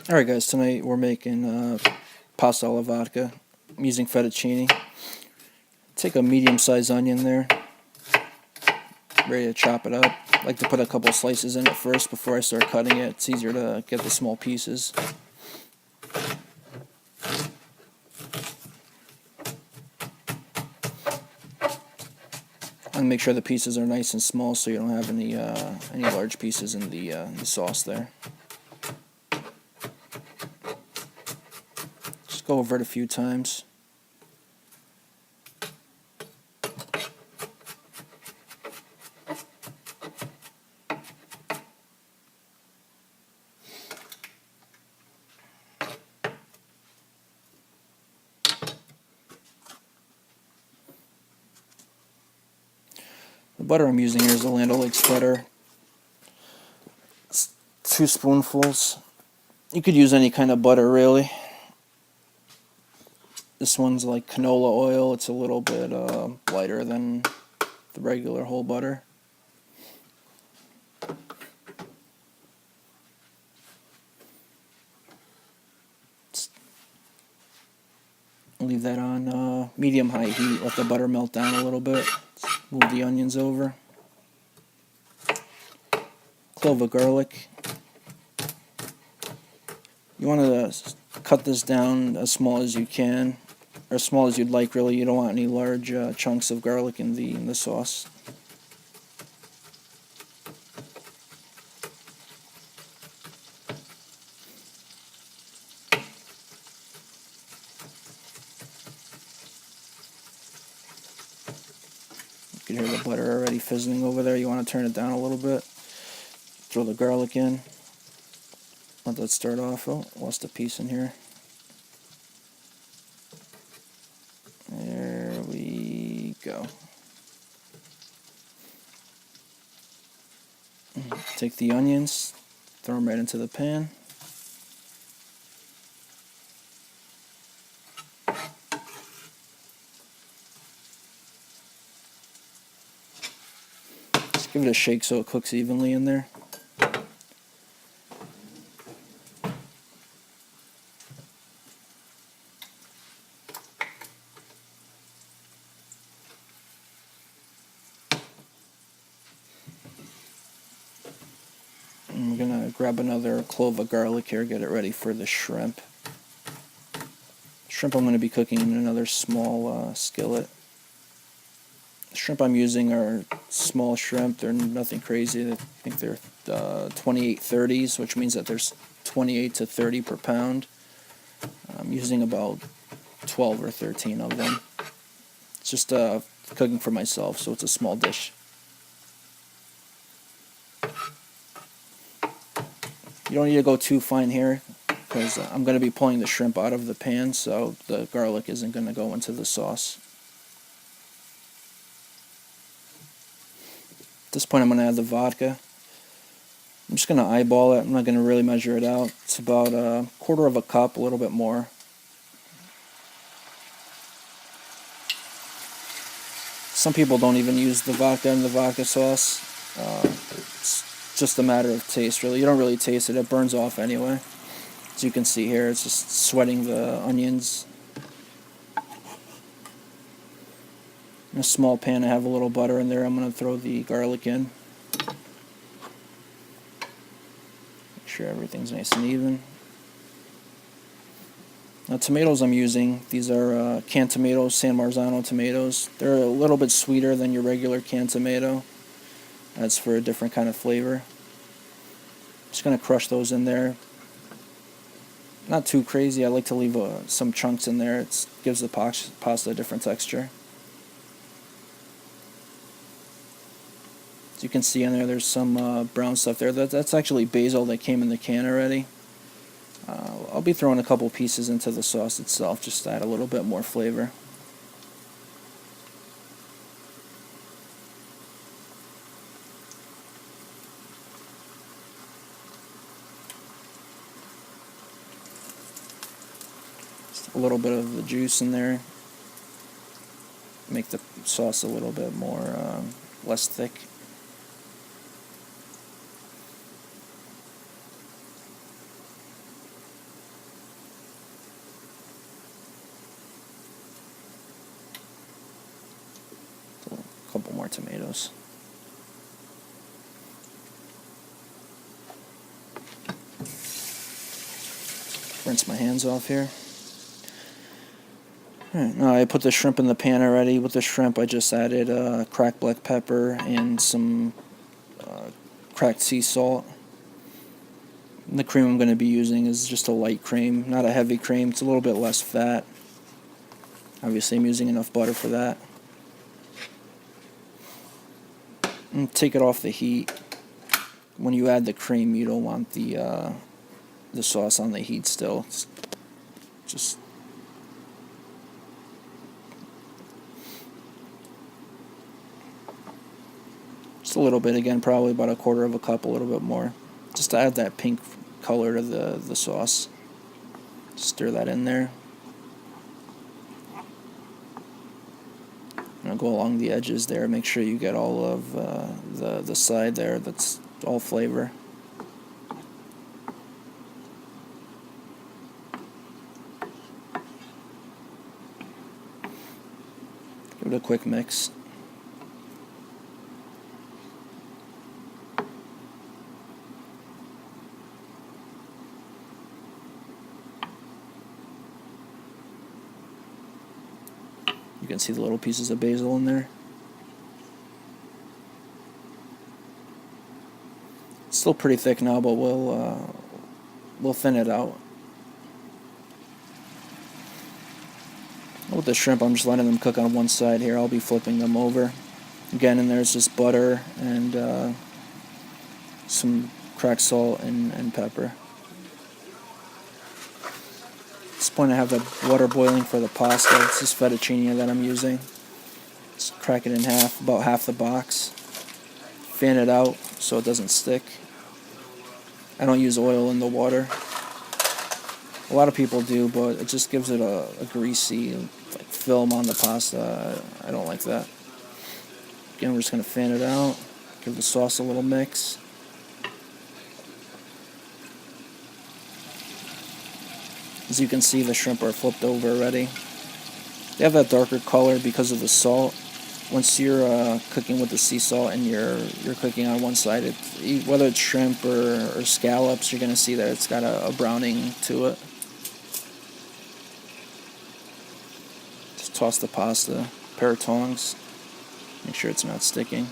Alright guys, tonight we're making pasta alla vodka. I'm using fettuccine. Take a medium-sized onion there, ready to chop it up. I like to put a couple slices in it first before I start cutting it. It's easier to get the small pieces. And make sure the pieces are nice and small so you don't have any large pieces in the sauce there. Just go over it a few times. The butter I'm using here is the Land O'Lakes butter. It's 2 spoonfuls. You could use any kind of butter really. This one's like canola oil. It's a little bit lighter than the regular whole butter. Leave that on medium-high heat. Let the butter melt down a little bit. Move the onions over. Clove of garlic. You want to cut this down as small as you can, or as small as you'd like really. You don't want any large chunks of garlic in the sauce. You can hear the butter already fizzling over there. You want to turn it down a little bit. Throw the garlic in. Let that start off. Oh, lost a piece in here. There we go. Take the onions, throw them right into the pan. Just give it a shake so it cooks evenly in there. And we're going to grab another clove of garlic here, get it ready for the shrimp. Shrimp I'm going to be cooking in another small skillet. The shrimp I'm using are small shrimp. They're nothing crazy. I think they're 28/30s, which means that there's 28 to 30 per pound. I'm using about 12 or 13 of them. It's just cooking for myself, so it's a small dish. You don't need to go too fine here, because I'm going to be pulling the shrimp out of the pan, so the garlic isn't going to go into the sauce. At this point I'm going to add the vodka. I'm just going to eyeball it. I'm not going to really measure it out. It's about a quarter of a cup, a little bit more. Some people don't even use the vodka in the vodka sauce. It's just a matter of taste, really. You don't really taste it. It burns off anyway. As you can see here, it's just sweating the onions. In a small pan, I have a little butter in there. I'm going to throw the garlic in. Make sure everything's nice and even. Now, tomatoes I'm using, these are canned tomatoes, San Marzano tomatoes. They're a little bit sweeter than your regular canned tomato. That's for a different kind of flavor. Just going to crush those in there. Not too crazy. I like to leave some chunks in there. It gives the pasta a different texture. As you can see in there, there's some brown stuff there. That's actually basil that came in the can already. I'll be throwing a couple pieces into the sauce itself just to add a little bit more flavor. Just a little bit of the juice in there. Make the sauce a little bit more less thick. tomatoes. Rinse my hands off here. Alright, now I put the shrimp in the pan already. With the shrimp, I just added cracked black pepper and some cracked sea salt. And the cream I'm going to be using is just a light cream, not a heavy cream. It's a little bit less fat. Obviously, I'm using enough butter for that. And take it off the heat. When you add the cream, you don't want the sauce on the heat still. It's just a little bit again, probably about a quarter of a cup, a little bit more, just to add that pink color to the sauce. Stir that in there. And I'll go along the edges there. Make sure you get all of the side there. That's all flavor. Give it a quick mix. You can see the little pieces of basil in there. It's still pretty thick now, but we'll thin it out. With the shrimp, I'm just letting them cook on one side here. I'll be flipping them over. Again, and there's just butter and some cracked salt and pepper. At this point, I have the water boiling for the pasta. It's this fettuccine that I'm using. Just crack it in half, about half the box. Fan it out so it doesn't stick. I don't use oil in the water. A lot of people do, but it just gives it a greasy film on the pasta. I don't like that. Again, we're just going to fan it out. Give the sauce a little mix. As you can see, the shrimp are flipped over already. They have that darker color because of the salt. Once you're cooking with the sea salt and you're cooking on one side, whether it's shrimp or scallops, you're going to see that it's got a browning to it. Just toss the pasta, pair of tongs, make sure it's not sticking.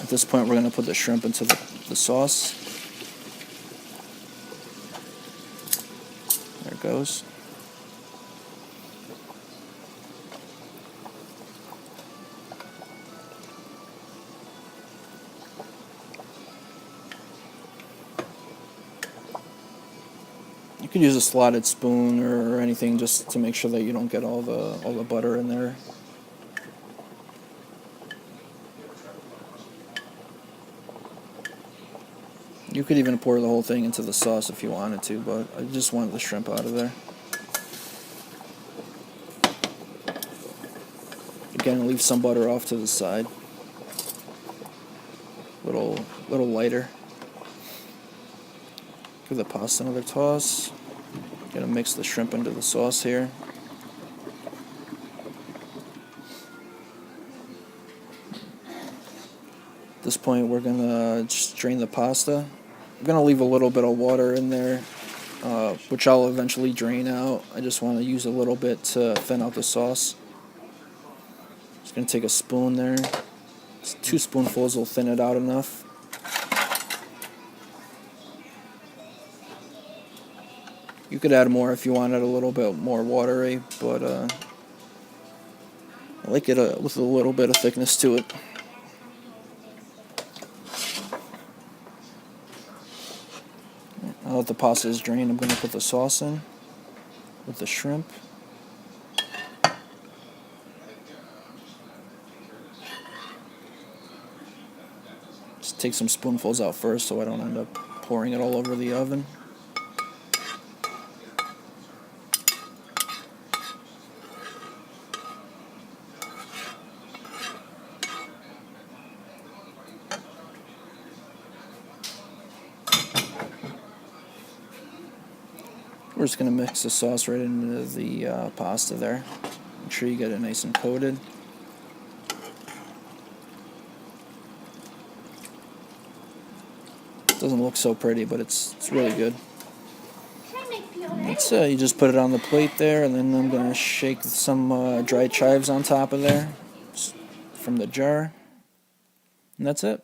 At this point, we're going to put the shrimp into the sauce. There it goes. You could use a slotted spoon or anything just to make sure that you don't get all the butter in there. You could even pour the whole thing into the sauce if you wanted to, but I just wanted the shrimp out of there. Again, leave some butter off to the side. Little lighter. Give the pasta another toss. Gonna mix the shrimp into the sauce here. At this point, we're gonna just drain the pasta. I'm going to leave a little bit of water in there, which I'll eventually drain out. I just want to use a little bit to thin out the sauce. Just going to take a spoon there. 2 spoonfuls will thin it out enough. You could add more if you wanted a little bit more watery, but I like it with a little bit of thickness to it. Now that the pasta is drained, I'm going to put the sauce in with the shrimp. Just take some spoonfuls out first so I don't end up pouring it all over the oven. we're just going to mix the sauce right into the pasta there. Make sure you get it nice and coated. Doesn't look so pretty, but it's really good. That's you just put it on the plate there, and then I'm going to shake some dried chives on top of there from the jar. And that's it.